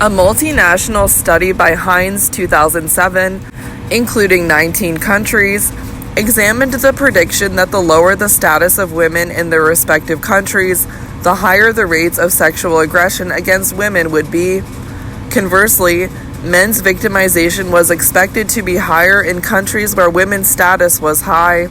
A multinational study by Heinz 2007, including 19 countries, examined the prediction that the lower the status of women in their respective countries, the higher the rates of sexual aggression against women would be. Conversely, men's victimization was expected to be higher in countries where women's status was high.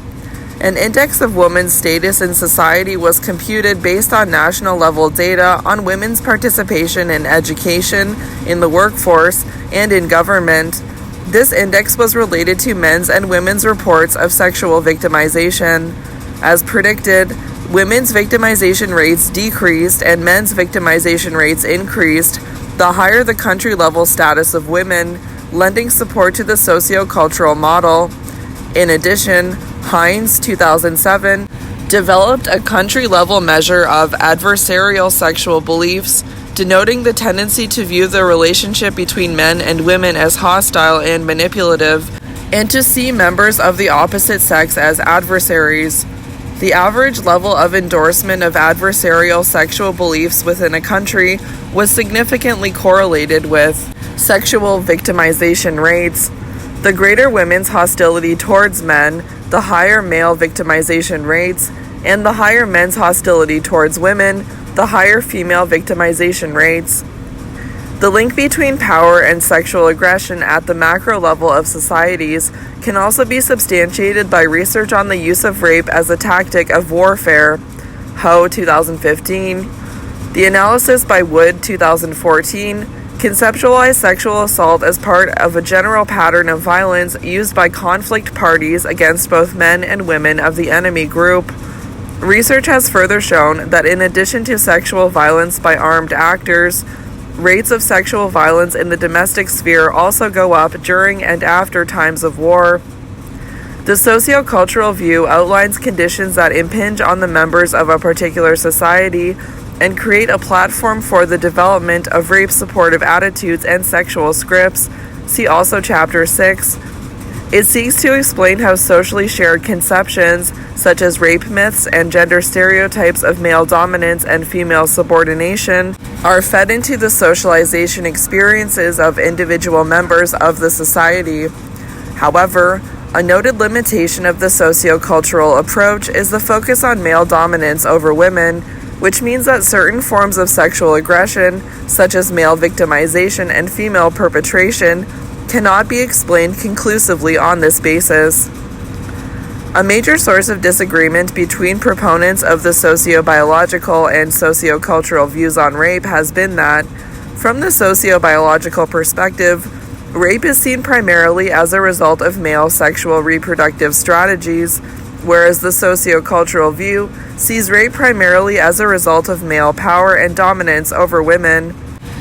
An index of women's status in society was computed based on national-level data on women's participation in education, in the workforce, and in government. This index was related to men's and women's reports of sexual victimization. As predicted, women's victimization rates decreased and men's victimization rates increased, the higher the country-level status of women, lending support to the socio-cultural model. In addition, Heinz 2007 developed a country-level measure of adversarial sexual beliefs, denoting the tendency to view the relationship between men and women as hostile and manipulative, and to see members of the opposite sex as adversaries. The average level of endorsement of adversarial sexual beliefs within a country was significantly correlated with sexual victimization rates. The greater women's hostility towards men, the higher male victimization rates, and the higher men's hostility towards women, the higher female victimization rates. The link between power and sexual aggression at the macro level of societies can also be substantiated by research on the use of rape as a tactic of warfare. Ho 2015. The analysis by Wood 2014 conceptualized sexual assault as part of a general pattern of violence used by conflict parties against both men and women of the enemy group. Research has further shown that in addition to sexual violence by armed actors, rates of sexual violence in the domestic sphere also go up during and after times of war. The sociocultural view outlines conditions that impinge on the members of a particular society and create a platform for the development of rape-supportive attitudes and sexual scripts. See also Chapter 6. It seeks to explain how socially shared conceptions, such as rape myths and gender stereotypes of male dominance and female subordination, are fed into the socialization experiences of individual members of the society. However, a noted limitation of the sociocultural approach is the focus on male dominance over women, which means that certain forms of sexual aggression, such as male victimization and female perpetration, cannot be explained conclusively on this basis. A major source of disagreement between proponents of the sociobiological and sociocultural views on rape has been that, from the sociobiological perspective, rape is seen primarily as a result of male sexual reproductive strategies, whereas the sociocultural view sees rape primarily as a result of male power and dominance over women.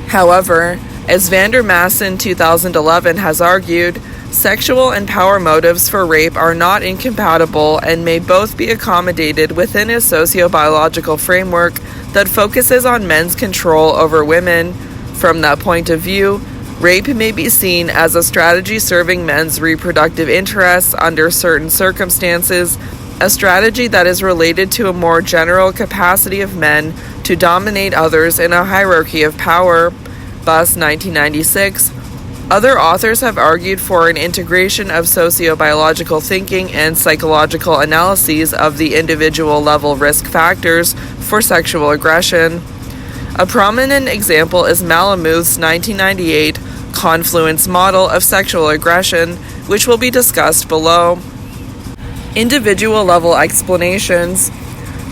However, as Vander Maassen 2011 has argued, sexual and power motives for rape are not incompatible and may both be accommodated within a sociobiological framework that focuses on men's control over women. From that point of view, rape may be seen as a strategy serving men's reproductive interests under certain circumstances, a strategy that is related to a more general capacity of men to dominate others in a hierarchy of power. Buss 1996. Other authors have argued for an integration of sociobiological thinking and psychological analyses of the individual level risk factors for sexual aggression. A prominent example is Malamuth's 1998 confluence model of sexual aggression, which will be discussed below. Individual level explanations.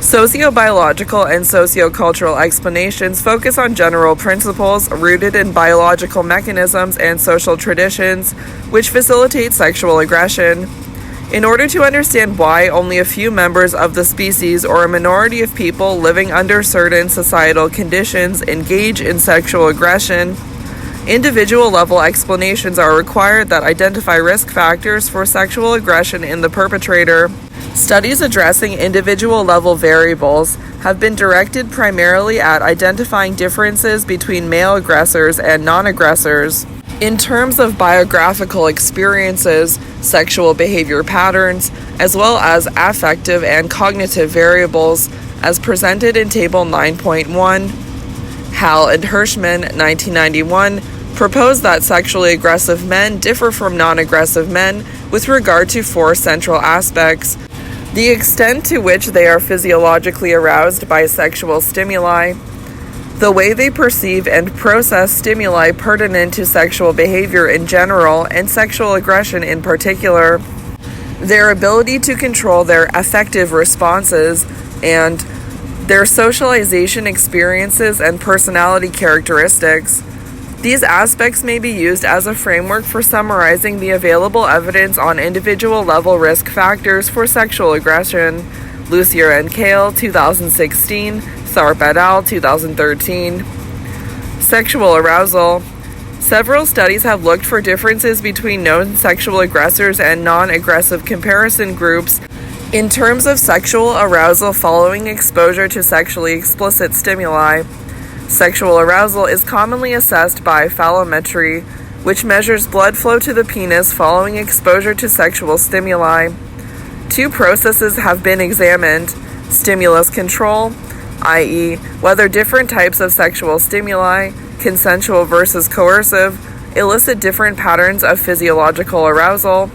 Sociobiological and sociocultural explanations focus on general principles rooted in biological mechanisms and social traditions, which facilitate sexual aggression. In order to understand why only a few members of the species or a minority of people living under certain societal conditions engage in sexual aggression, individual level explanations are required that identify risk factors for sexual aggression in the perpetrator. Studies addressing individual level variables have been directed primarily at identifying differences between male aggressors and non-aggressors. In terms of biographical experiences, sexual behavior patterns, as well as affective and cognitive variables, as presented in Table 9.1. Hall and Hirschman, 1991, proposed that sexually aggressive men differ from non-aggressive men with regard to 4 central aspects: the extent to which they are physiologically aroused by sexual stimuli, the way they perceive and process stimuli pertinent to sexual behavior in general and sexual aggression in particular, their ability to control their affective responses, and their socialization experiences and personality characteristics. These aspects may be used as a framework for summarizing the available evidence on individual level risk factors for sexual aggression. Lucier and Kale, 2016, Tharp et al., 2013. Sexual arousal. Several studies have looked for differences between known sexual aggressors and non-aggressive comparison groups in terms of sexual arousal following exposure to sexually explicit stimuli. Sexual arousal is commonly assessed by fallometry, which measures blood flow to the penis following exposure to sexual stimuli. 2 processes have been examined: stimulus control, i.e., whether different types of sexual stimuli, consensual versus coercive, elicit different patterns of physiological arousal,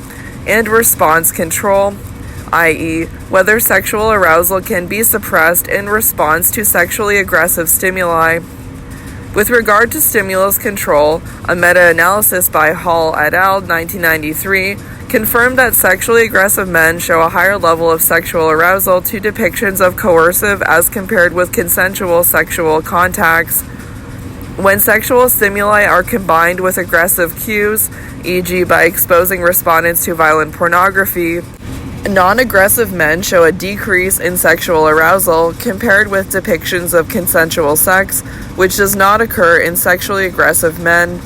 and response control, i.e., whether sexual arousal can be suppressed in response to sexually aggressive stimuli. With regard to stimulus control, a meta-analysis by Hall et al. 1993 confirmed that sexually aggressive men show a higher level of sexual arousal to depictions of coercive as compared with consensual sexual contacts. When sexual stimuli are combined with aggressive cues, e.g. by exposing respondents to violent pornography, non-aggressive men show a decrease in sexual arousal compared with depictions of consensual sex, which does not occur in sexually aggressive men.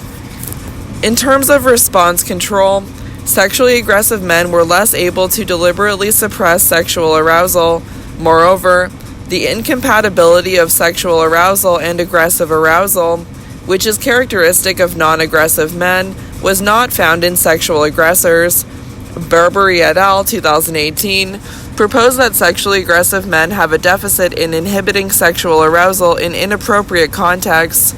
In terms of response control, sexually aggressive men were less able to deliberately suppress sexual arousal. Moreover, the incompatibility of sexual arousal and aggressive arousal, which is characteristic of non-aggressive men, was not found in sexual aggressors. Berbery et al. 2018 proposed that sexually aggressive men have a deficit in inhibiting sexual arousal in inappropriate contexts.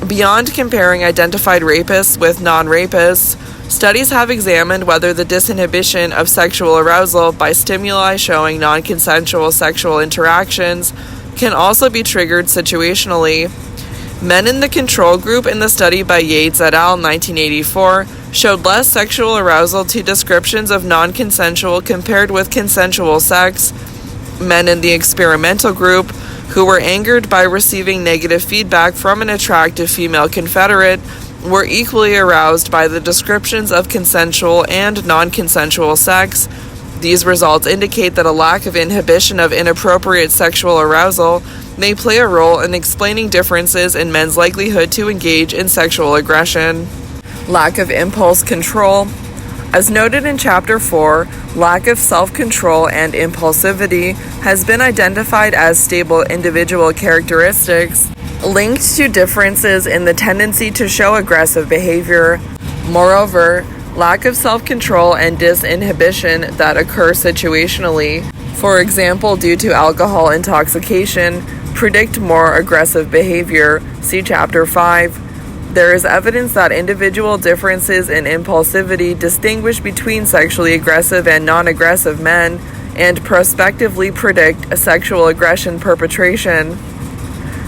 Beyond comparing identified rapists with non-rapists, studies have examined whether the disinhibition of sexual arousal by stimuli showing non-consensual sexual interactions can also be triggered situationally. Men in the control group in the study by Yates et al. 1984 showed less sexual arousal to descriptions of non-consensual compared with consensual sex. Men in the experimental group, who were angered by receiving negative feedback from an attractive female confederate, were equally aroused by the descriptions of consensual and non-consensual sex. These results indicate that a lack of inhibition of inappropriate sexual arousal may play a role in explaining differences in men's likelihood to engage in sexual aggression. Lack of impulse control. As noted in Chapter 4, lack of self-control and impulsivity has been identified as stable individual characteristics linked to differences in the tendency to show aggressive behavior. Moreover, lack of self-control and disinhibition that occur situationally, for example due to alcohol intoxication, predict more aggressive behavior. See Chapter 5. There is evidence that individual differences in impulsivity distinguish between sexually aggressive and non-aggressive men and prospectively predict a sexual aggression perpetration.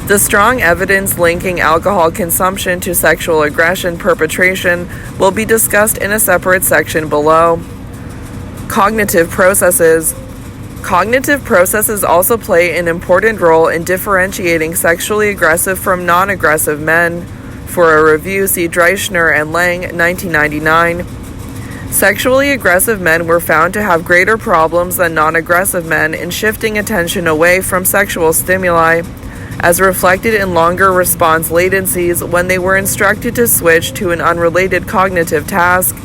The strong evidence linking alcohol consumption to sexual aggression perpetration will be discussed in a separate section below. Cognitive processes. Cognitive processes also play an important role in differentiating sexually aggressive from non-aggressive men. For a review, see Dreischner and Lang, 1999. Sexually aggressive men were found to have greater problems than non-aggressive men in shifting attention away from sexual stimuli, as reflected in longer response latencies when they were instructed to switch to an unrelated cognitive task.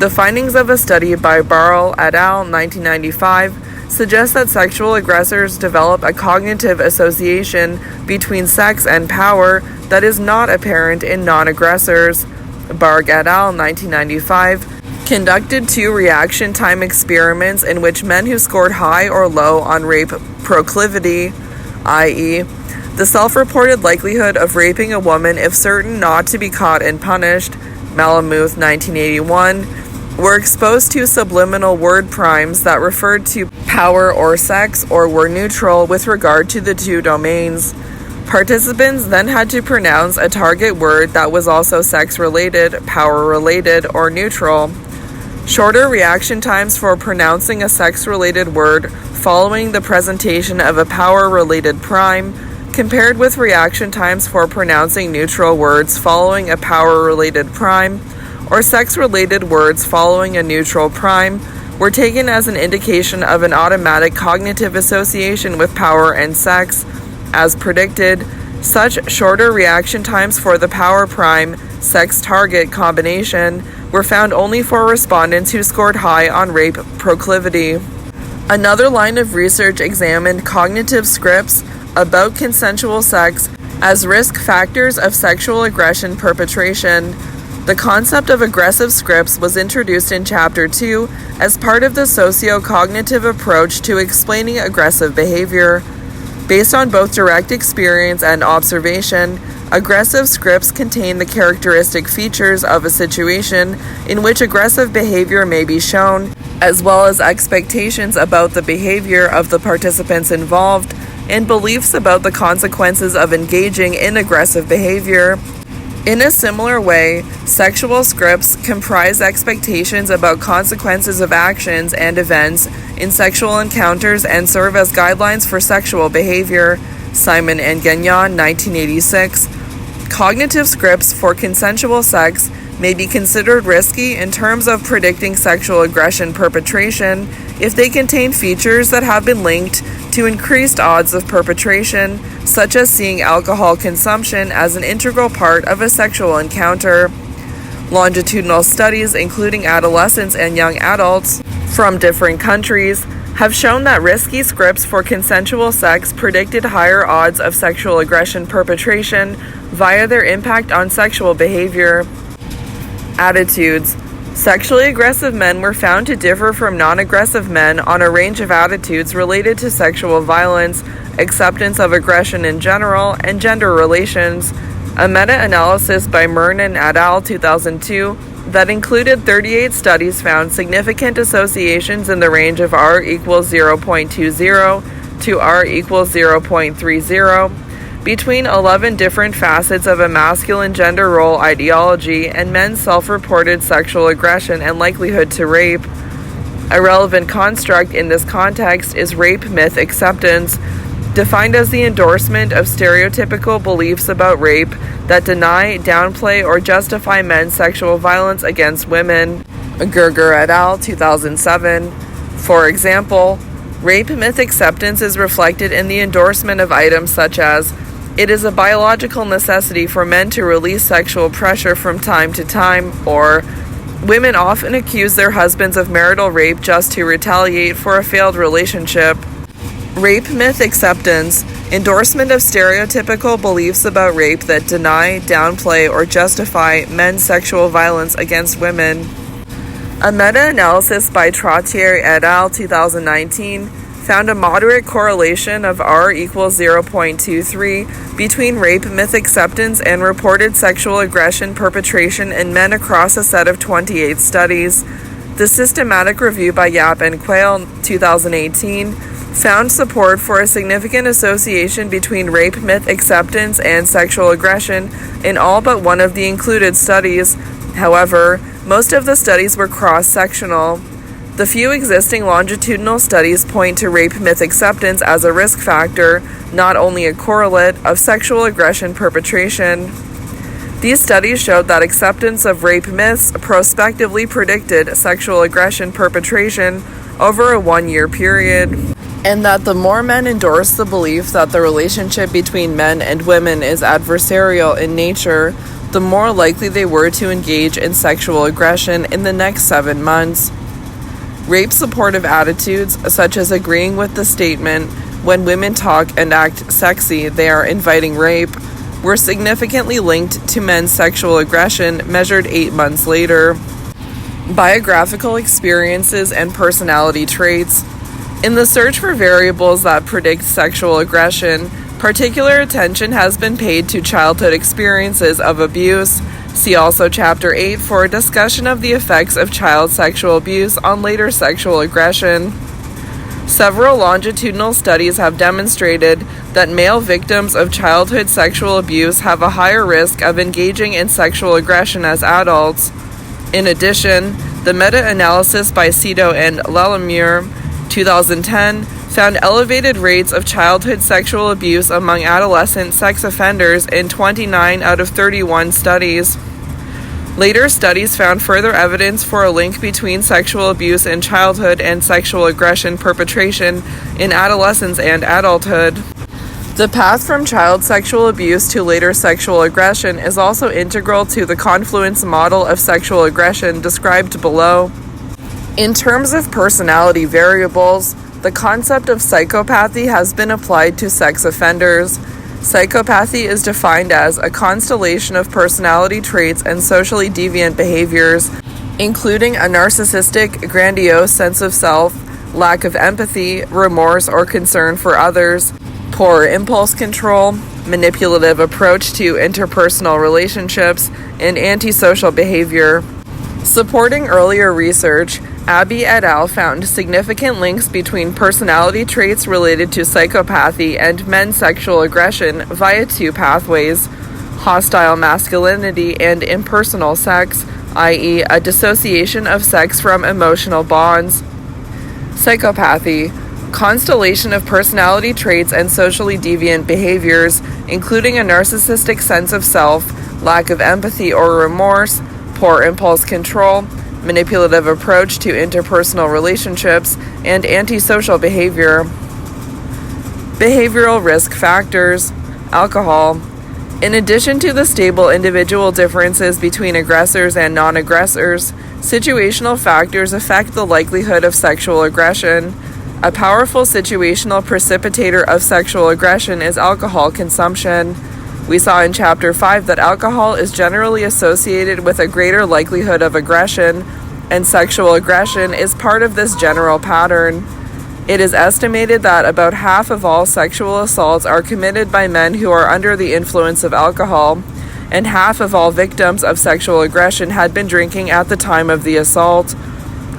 The findings of a study by Barrell et al. 1995 suggest that sexual aggressors develop a cognitive association between sex and power that is not apparent in non-aggressors. Barg et al. 1995 conducted 2 reaction time experiments in which men who scored high or low on rape proclivity, i.e., The self-reported likelihood of raping a woman if certain not to be caught and punished, Malamuth, 1981, were exposed to subliminal word primes that referred to power or sex or were neutral with regard to the two domains. Participants then had to pronounce a target word that was also sex-related, power-related, or neutral. Shorter reaction times for pronouncing a sex-related word following the presentation of a power-related prime, compared with reaction times for pronouncing neutral words following a power-related prime, or sex-related words following a neutral prime, were taken as an indication of an automatic cognitive association with power and sex. As predicted, such shorter reaction times for the power prime sex-target combination were found only for respondents who scored high on rape proclivity. Another line of research examined cognitive scripts about consensual sex as risk factors of sexual aggression perpetration. The concept of aggressive scripts was introduced in Chapter 2 as part of the socio-cognitive approach to explaining aggressive behavior. Based on both direct experience and observation, aggressive scripts contain the characteristic features of a situation in which aggressive behavior may be shown, as well as expectations about the behavior of the participants involved and beliefs about the consequences of engaging in aggressive behavior. In a similar way, sexual scripts comprise expectations about consequences of actions and events in sexual encounters and serve as guidelines for sexual behavior. Simon and Gagnon, 1986. Cognitive scripts for consensual sex may be considered risky in terms of predicting sexual aggression perpetration if they contain features that have been linked to increased odds of perpetration, such as seeing alcohol consumption as an integral part of a sexual encounter. Longitudinal studies, including adolescents and young adults from different countries, have shown that risky scripts for consensual sex predicted higher odds of sexual aggression perpetration via their impact on sexual behavior. Attitudes. Sexually aggressive men were found to differ from non-aggressive men on a range of attitudes related to sexual violence, acceptance of aggression in general, and gender relations. A meta-analysis by Mernon et al. 2002 that included 38 studies found significant associations in the range of R equals 0.20 to R equals 0.30 between 11 different facets of a masculine gender role ideology and men's self-reported sexual aggression and likelihood to rape. A relevant construct in this context is rape myth acceptance, defined as the endorsement of stereotypical beliefs about rape that deny, downplay, or justify men's sexual violence against women. Gerger et al. 2007. For example, rape myth acceptance is reflected in the endorsement of items such as, "It is a biological necessity for men to release sexual pressure from time to time," or "Women often accuse their husbands of marital rape just to retaliate for a failed relationship." Rape myth acceptance, endorsement of stereotypical beliefs about rape that deny, downplay, or justify men's sexual violence against women. A meta-analysis by Trottier et al. 2019 found a moderate correlation of R equals 0.23 between rape myth acceptance and reported sexual aggression perpetration in men across a set of 28 studies. The systematic review by Yap and Quayle, 2018, found support for a significant association between rape myth acceptance and sexual aggression in all but one of the included studies. However, most of the studies were cross-sectional. The few existing longitudinal studies point to rape myth acceptance as a risk factor, not only a correlate, of sexual aggression perpetration. These studies showed that acceptance of rape myths prospectively predicted sexual aggression perpetration over a 1-year period, and that the more men endorse the belief that the relationship between men and women is adversarial in nature, the more likely they were to engage in sexual aggression in the next 7 months. Rape-supportive attitudes, such as agreeing with the statement, "When women talk and act sexy, they are inviting rape," were significantly linked to men's sexual aggression measured 8 months later. Biographical experiences and personality traits. In the search for variables that predict sexual aggression, Particular attention has been paid to childhood experiences of abuse. See also Chapter 8 for a discussion of the effects of child sexual abuse on later sexual aggression. Several longitudinal studies have demonstrated that male victims of childhood sexual abuse have a higher risk of engaging in sexual aggression as adults. In addition, the meta-analysis by Cito and Lallemure, 2010, found elevated rates of childhood sexual abuse among adolescent sex offenders in 29 out of 31 studies. Later studies found further evidence for a link between sexual abuse in childhood and sexual aggression perpetration in adolescence and adulthood. The path from child sexual abuse to later sexual aggression is also integral to the confluence model of sexual aggression described below. In terms of personality variables, the concept of psychopathy has been applied to sex offenders. Psychopathy is defined as a constellation of personality traits and socially deviant behaviors, including a narcissistic, grandiose sense of self, lack of empathy, remorse or concern for others, poor impulse control, manipulative approach to interpersonal relationships, and antisocial behavior. Supporting earlier research, Abbey et al. Found significant links between personality traits related to psychopathy and men's sexual aggression via two pathways: hostile masculinity and impersonal sex, i.e., a dissociation of sex from emotional bonds. Psychopathy, constellation of personality traits and socially deviant behaviors, including a narcissistic sense of self, lack of empathy or remorse, poor impulse control, manipulative approach to interpersonal relationships, and antisocial behavior. Behavioral risk factors. Alcohol. In addition to the stable individual differences between aggressors and non-aggressors, situational factors affect the likelihood of sexual aggression. A powerful situational precipitator of sexual aggression is alcohol consumption. We saw in Chapter 5 that alcohol is generally associated with a greater likelihood of aggression, and sexual aggression is part of this general pattern. It is estimated that about half of all sexual assaults are committed by men who are under the influence of alcohol, and half of all victims of sexual aggression had been drinking at the time of the assault.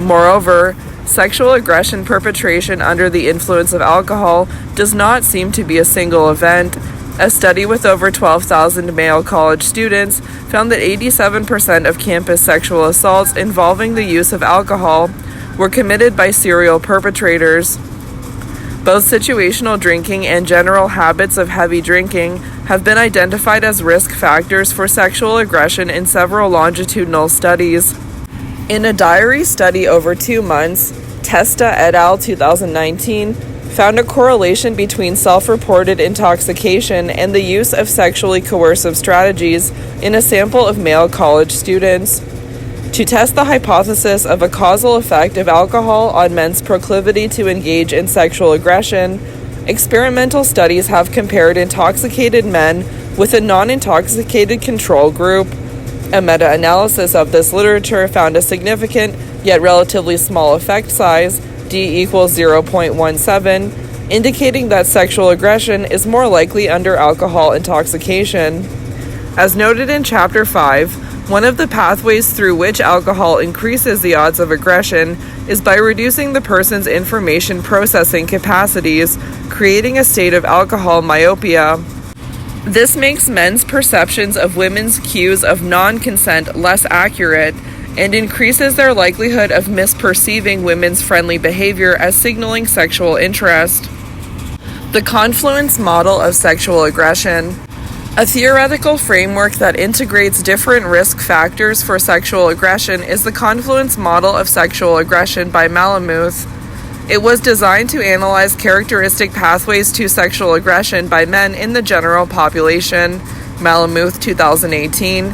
Moreover, sexual aggression perpetration under the influence of alcohol does not seem to be a single event. A study with over 12,000 male college students found that 87% of campus sexual assaults involving the use of alcohol were committed by serial perpetrators. Both situational drinking and general habits of heavy drinking have been identified as risk factors for sexual aggression in several longitudinal studies. In a diary study over 2 months, Testa et al. 2019 found a correlation between self-reported intoxication and the use of sexually coercive strategies in a sample of male college students. To test the hypothesis of a causal effect of alcohol on men's proclivity to engage in sexual aggression, experimental studies have compared intoxicated men with a non-intoxicated control group. A meta-analysis of this literature found a significant, yet relatively small effect size, D equals 0.17, indicating that sexual aggression is more likely under alcohol intoxication. As noted in Chapter 5, one of the pathways through which alcohol increases the odds of aggression is by reducing the person's information processing capacities, creating a state of alcohol myopia. This makes men's perceptions of women's cues of non-consent less accurate and increases their likelihood of misperceiving women's friendly behavior as signaling sexual interest. The confluence model of sexual aggression. A theoretical framework that integrates different risk factors for sexual aggression is the confluence model of sexual aggression by Malamud. It was designed to analyze characteristic pathways to sexual aggression by men in the general population. Malamud, 2018.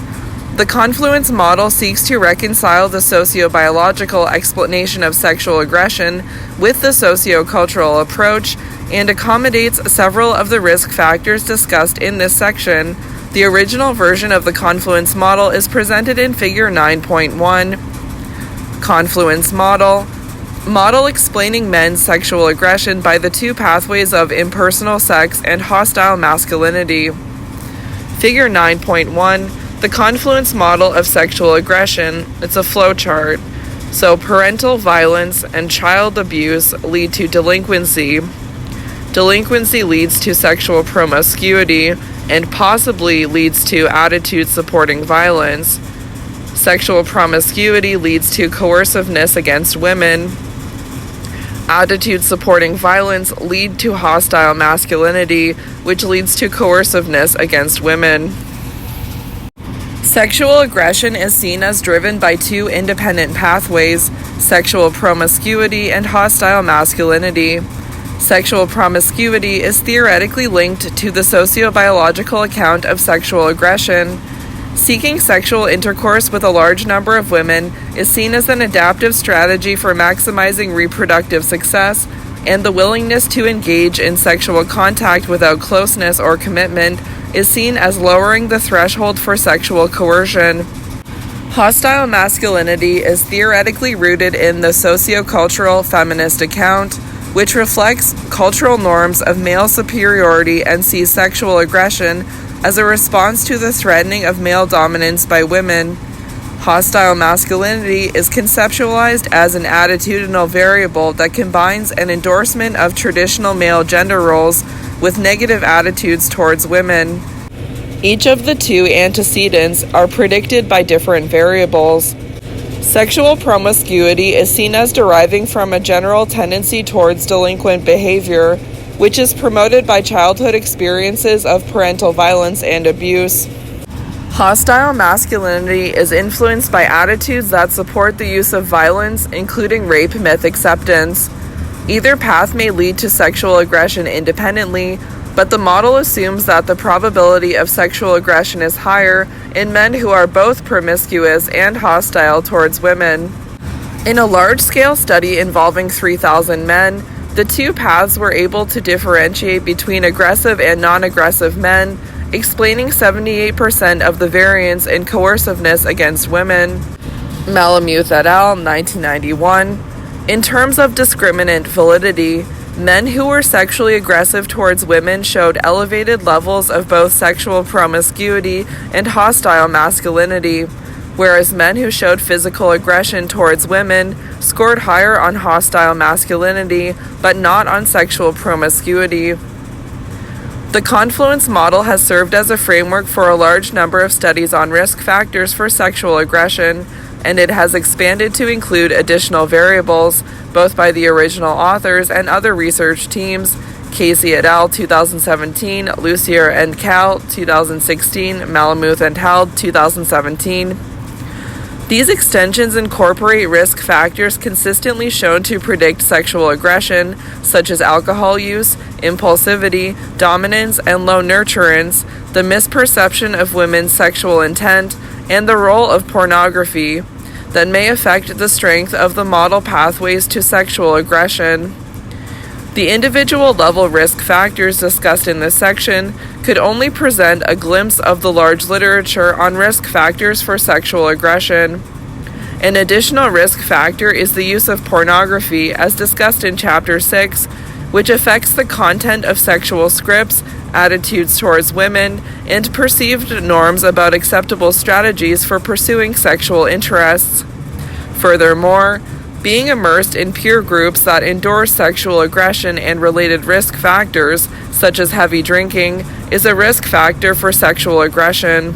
The confluence model seeks to reconcile the sociobiological explanation of sexual aggression with the sociocultural approach and accommodates several of the risk factors discussed in this section. The original version of the confluence model is presented in Figure 9.1. Confluence model. Model explaining men's sexual aggression by the two pathways of impersonal sex and hostile masculinity. Figure 9.1, the confluence model of sexual aggression. It's a flow chart. So parental violence and child abuse lead to delinquency. Delinquency leads to sexual promiscuity and possibly leads to attitude supporting violence. Sexual promiscuity leads to coerciveness against women. Attitude supporting violence lead to hostile masculinity, which leads to coerciveness against women. Sexual aggression is seen as driven by two independent pathways, sexual promiscuity and hostile masculinity. Sexual promiscuity is theoretically linked to the sociobiological account of sexual aggression. Seeking sexual intercourse with a large number of women is seen as an adaptive strategy for maximizing reproductive success, and the willingness to engage in sexual contact without closeness or commitment is seen as lowering the threshold for sexual coercion. Hostile masculinity is theoretically rooted in the sociocultural feminist account, which reflects cultural norms of male superiority and sees sexual aggression as a response to the threatening of male dominance by women. Hostile masculinity is conceptualized as an attitudinal variable that combines an endorsement of traditional male gender roles with negative attitudes towards women. Each of the two antecedents are predicted by different variables. Sexual promiscuity is seen as deriving from a general tendency towards delinquent behavior, which is promoted by childhood experiences of parental violence and abuse. Hostile masculinity is influenced by attitudes that support the use of violence, including rape myth acceptance. Either path may lead to sexual aggression independently, but the model assumes that the probability of sexual aggression is higher in men who are both promiscuous and hostile towards women. In a large-scale study involving 3,000 men, the two paths were able to differentiate between aggressive and non-aggressive men, explaining 78% of the variance in coerciveness against women. Malamuth et al., 1991. In terms of discriminant validity, men who were sexually aggressive towards women showed elevated levels of both sexual promiscuity and hostile masculinity, whereas men who showed physical aggression towards women scored higher on hostile masculinity, but not on sexual promiscuity. The confluence model has served as a framework for a large number of studies on risk factors for sexual aggression, and it has expanded to include additional variables, both by the original authors and other research teams, Casey et al., 2017, Lucier and Cal, 2016, Malamuth and Held, 2017. These extensions incorporate risk factors consistently shown to predict sexual aggression, such as alcohol use, impulsivity, dominance, and low nurturance, the misperception of women's sexual intent, and the role of pornography, that may affect the strength of the model pathways to sexual aggression. The individual level risk factors discussed in this section could only present a glimpse of the large literature on risk factors for sexual aggression. An additional risk factor is the use of pornography, as discussed in Chapter 6, which affects the content of sexual scripts, attitudes towards women, and perceived norms about acceptable strategies for pursuing sexual interests. Furthermore, being immersed in peer groups that endorse sexual aggression and related risk factors, such as heavy drinking, is a risk factor for sexual aggression.